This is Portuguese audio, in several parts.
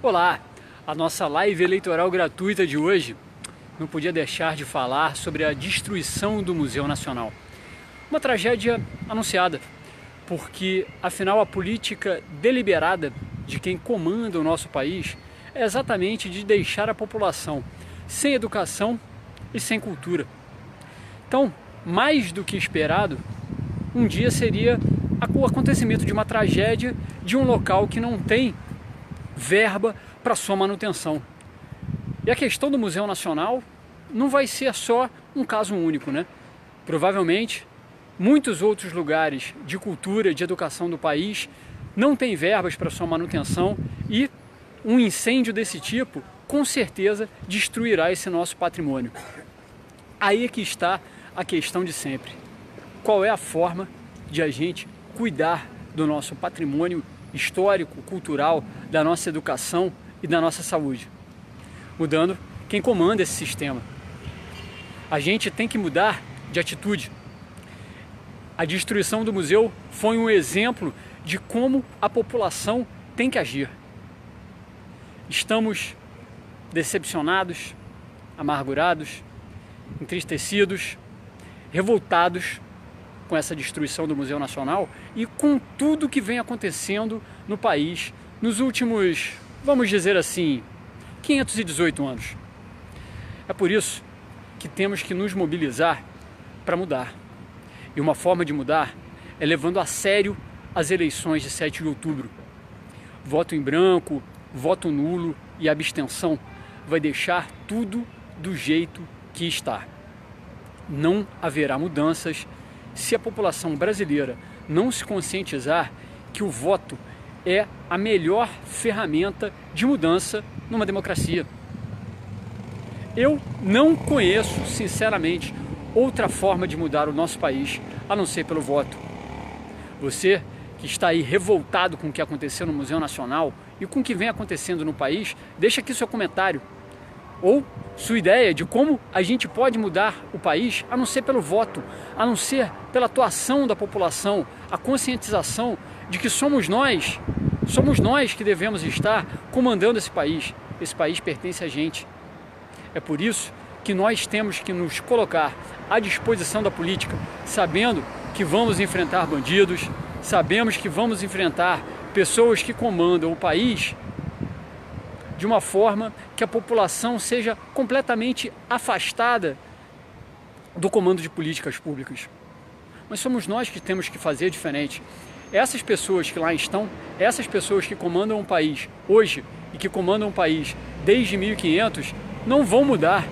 Olá! A nossa live eleitoral gratuita de hoje não podia deixar de falar sobre a destruição do Museu Nacional. Uma tragédia anunciada, porque afinal a política deliberada de quem comanda o nosso país é exatamente de deixar a população sem educação e sem cultura. Então, mais do que esperado, um dia seria o acontecimento de uma tragédia de um local que não tem verba para sua manutenção. E a questão do Museu Nacional não vai ser só um caso único, né? Provavelmente, muitos outros lugares de cultura, de educação do país não têm verbas para sua manutenção e um incêndio desse tipo, com certeza, destruirá esse nosso patrimônio. Aí é que está a questão de sempre. Qual é a forma de a gente cuidar do nosso patrimônio histórico, cultural, da nossa educação e da nossa saúde? Mudando quem comanda esse sistema. A gente tem que mudar de atitude. A destruição do museu foi um exemplo de como a população tem que agir. Estamos decepcionados, amargurados, entristecidos, revoltados com essa destruição do Museu Nacional e com tudo que vem acontecendo no país nos últimos, vamos dizer assim, 518 anos. É por isso que temos que nos mobilizar para mudar. E uma forma de mudar é levando a sério as eleições de 7 de outubro. Voto em branco, voto nulo e abstenção vai deixar tudo do jeito que está. Não haverá mudanças se a população brasileira não se conscientizar que o voto é a melhor ferramenta de mudança numa democracia. Eu não conheço, sinceramente, outra forma de mudar o nosso país a não ser pelo voto. Você que está aí revoltado com o que aconteceu no Museu Nacional e com o que vem acontecendo no país, deixa aqui seu comentário. Ou sua ideia de como a gente pode mudar o país a não ser pelo voto, a não ser pela atuação da população, a conscientização de que somos nós que devemos estar comandando esse país. Esse país pertence a gente. É por isso que nós temos que nos colocar à disposição da política, sabendo que vamos enfrentar bandidos, sabemos que vamos enfrentar pessoas que comandam o país de uma forma que a população seja completamente afastada do comando de políticas públicas. Mas somos nós que temos que fazer diferente. Essas pessoas que lá estão, essas pessoas que comandam o país hoje e que comandam o país desde 1500, não vão mudar.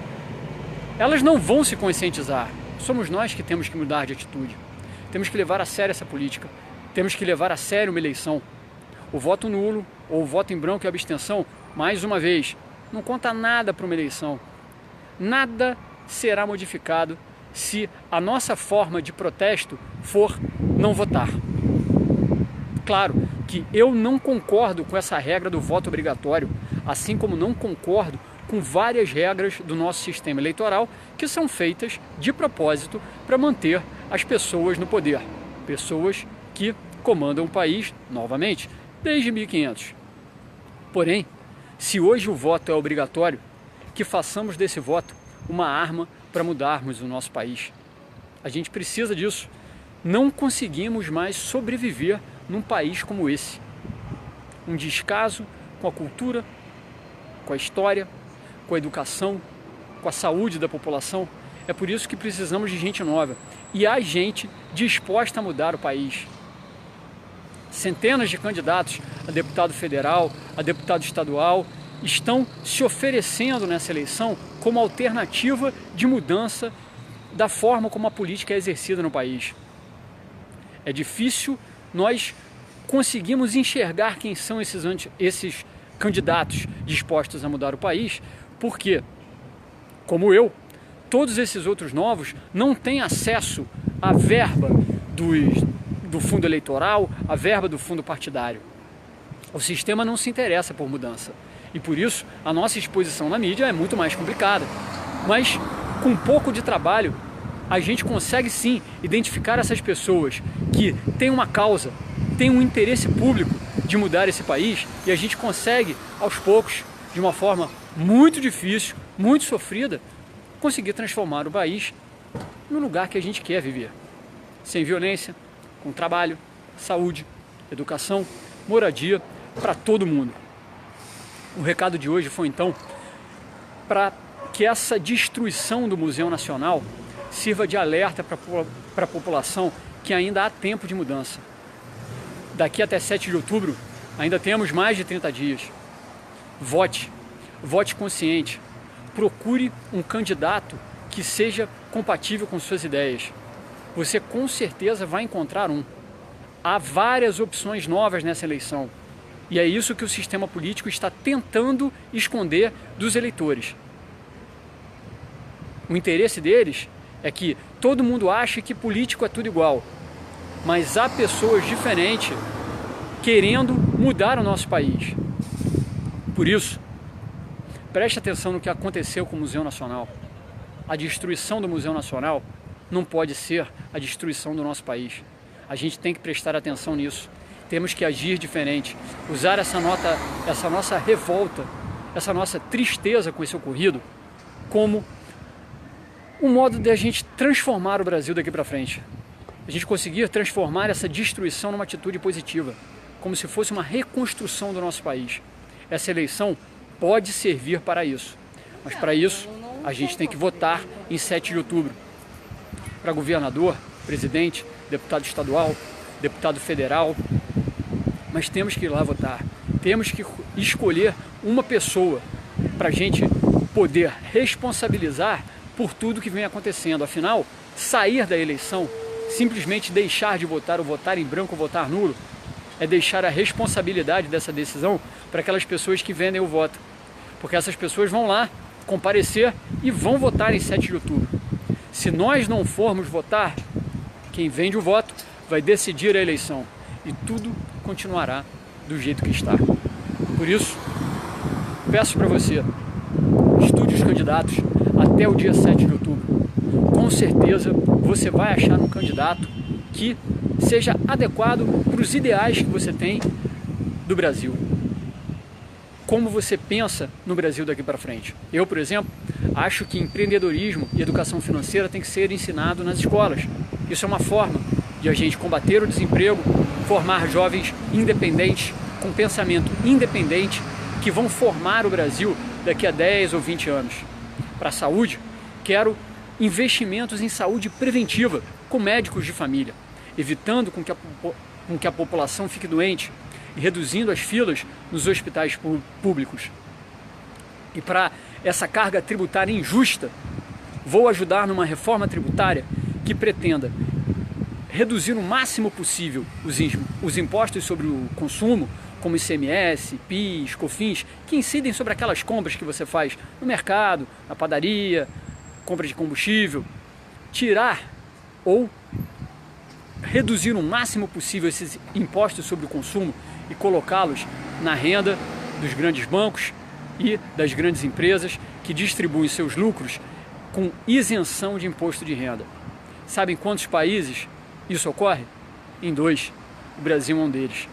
Elas não vão se conscientizar. Somos nós que temos que mudar de atitude. Temos que levar a sério essa política. Temos que levar a sério uma eleição. O voto nulo ou o voto em branco e abstenção, mais uma vez, não conta nada para uma eleição. Nada será modificado se a nossa forma de protesto for não votar. Claro que eu não concordo com essa regra do voto obrigatório, assim como não concordo com várias regras do nosso sistema eleitoral que são feitas de propósito para manter as pessoas no poder. Pessoas que comandam o país, novamente, desde 1500. Porém, se hoje o voto é obrigatório, que façamos desse voto uma arma para mudarmos o nosso país. A gente precisa disso. Não conseguimos mais sobreviver num país como esse. Um descaso com a cultura, com a história, com a educação, com a saúde da população. É por isso que precisamos de gente nova. E há gente disposta a mudar o país. Centenas de candidatos a deputado federal, a deputado estadual, estão se oferecendo nessa eleição como alternativa de mudança da forma como a política é exercida no país. É difícil nós conseguirmos enxergar quem são esses candidatos dispostos a mudar o país, porque, como eu, todos esses outros novos não têm acesso à verba do fundo eleitoral, à verba do fundo partidário. O sistema não se interessa por mudança. E por isso a nossa exposição na mídia é muito mais complicada. Mas com um pouco de trabalho a gente consegue sim identificar essas pessoas que têm uma causa, têm um interesse público de mudar esse país e a gente consegue, aos poucos, de uma forma muito difícil, muito sofrida, conseguir transformar o país no lugar que a gente quer viver. Sem violência, com trabalho, saúde, educação, moradia para todo mundo. O recado de hoje foi então para que essa destruição do Museu Nacional sirva de alerta para a população que ainda há tempo de mudança. Daqui até 7 de outubro ainda temos mais de 30 dias. Vote, vote consciente, procure um candidato que seja compatível com suas ideias. Você com certeza vai encontrar um. Há várias opções novas nessa eleição. E é isso que o sistema político está tentando esconder dos eleitores. O interesse deles é que todo mundo ache que político é tudo igual. Mas há pessoas diferentes querendo mudar o nosso país. Por isso, preste atenção no que aconteceu com o Museu Nacional. A destruição do Museu Nacional não pode ser a destruição do nosso país. A gente tem que prestar atenção nisso. Temos que agir diferente, usar essa nossa revolta, essa nossa tristeza com esse ocorrido como um modo de a gente transformar o Brasil daqui para frente. A gente conseguir transformar essa destruição numa atitude positiva, como se fosse uma reconstrução do nosso país. Essa eleição pode servir para isso, mas para isso a gente tem que votar em 7 de outubro. Para governador, presidente, deputado estadual, deputado federal, mas temos que ir lá votar. Temos que escolher uma pessoa para a gente poder responsabilizar por tudo que vem acontecendo. Afinal, sair da eleição, simplesmente deixar de votar ou votar em branco ou votar nulo, é deixar a responsabilidade dessa decisão para aquelas pessoas que vendem o voto. Porque essas pessoas vão lá comparecer e vão votar em 7 de outubro. Se nós não formos votar, quem vende o voto vai decidir a eleição e tudo continuará do jeito que está. Por isso, peço para você, estude os candidatos até o dia 7 de outubro. Com certeza você vai achar um candidato que seja adequado para os ideais que você tem do Brasil. Como você pensa no Brasil daqui para frente? Eu, por exemplo, acho que empreendedorismo e educação financeira tem que ser ensinado nas escolas. Isso é uma forma de a gente combater o desemprego, formar jovens independentes, com pensamento independente, que vão formar o Brasil daqui a 10 ou 20 anos. Para a saúde, quero investimentos em saúde preventiva, com médicos de família, evitando com que a população fique doente e reduzindo as filas nos hospitais públicos. E para essa carga tributária injusta, vou ajudar numa reforma tributária que pretenda reduzir o máximo possível os impostos sobre o consumo, como ICMS, PIS, COFINS, que incidem sobre aquelas compras que você faz no mercado, na padaria, compra de combustível. Tirar ou reduzir o máximo possível esses impostos sobre o consumo e colocá-los na renda dos grandes bancos e das grandes empresas que distribuem seus lucros com isenção de imposto de renda. Sabem quantos países isso ocorre? Em 2. O Brasil é um deles.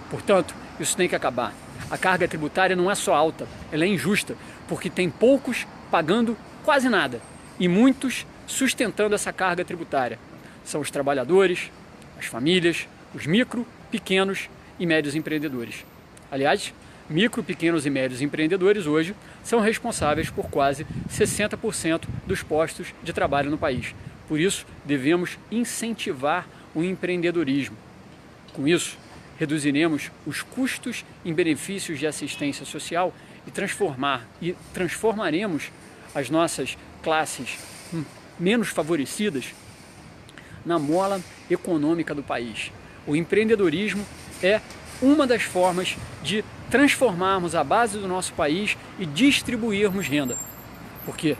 Portanto, isso tem que acabar. A carga tributária não é só alta, ela é injusta, porque tem poucos pagando quase nada e muitos sustentando essa carga tributária. São os trabalhadores, as famílias, os micro, pequenos e médios empreendedores. Aliás, micro, pequenos e médios empreendedores hoje são responsáveis por quase 60% dos postos de trabalho no país. Por isso, devemos incentivar o empreendedorismo. Com isso, reduziremos os custos em benefícios de assistência social e transformaremos as nossas classes menos favorecidas na mola econômica do país. O empreendedorismo é uma das formas de transformarmos a base do nosso país e distribuirmos renda. Porque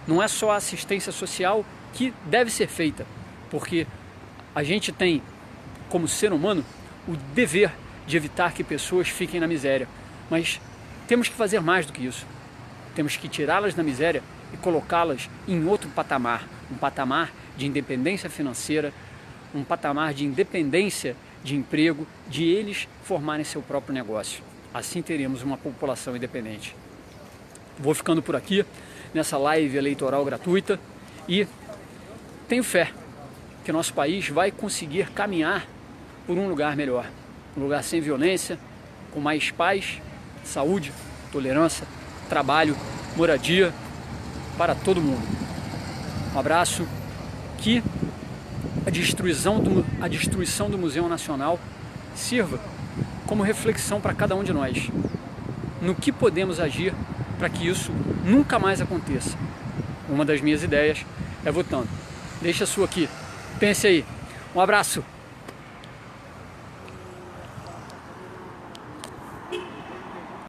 não é só a assistência social que deve ser feita, porque a gente tem, como ser humano, o dever de evitar que pessoas fiquem na miséria. Mas temos que fazer mais do que isso. Temos que tirá-las da miséria e colocá-las em outro patamar, um patamar de independência financeira, um patamar de independência de emprego, de eles formarem seu próprio negócio. Assim teremos uma população independente. Vou ficando por aqui, nessa live eleitoral gratuita, e tenho fé que nosso país vai conseguir caminhar por um lugar melhor, um lugar sem violência, com mais paz, saúde, tolerância, trabalho, moradia para todo mundo. Um abraço, que a destruição do Museu Nacional sirva como reflexão para cada um de nós, no que podemos agir para que isso nunca mais aconteça. Uma das minhas ideias é votando. Deixa a sua aqui, pense aí. Um abraço!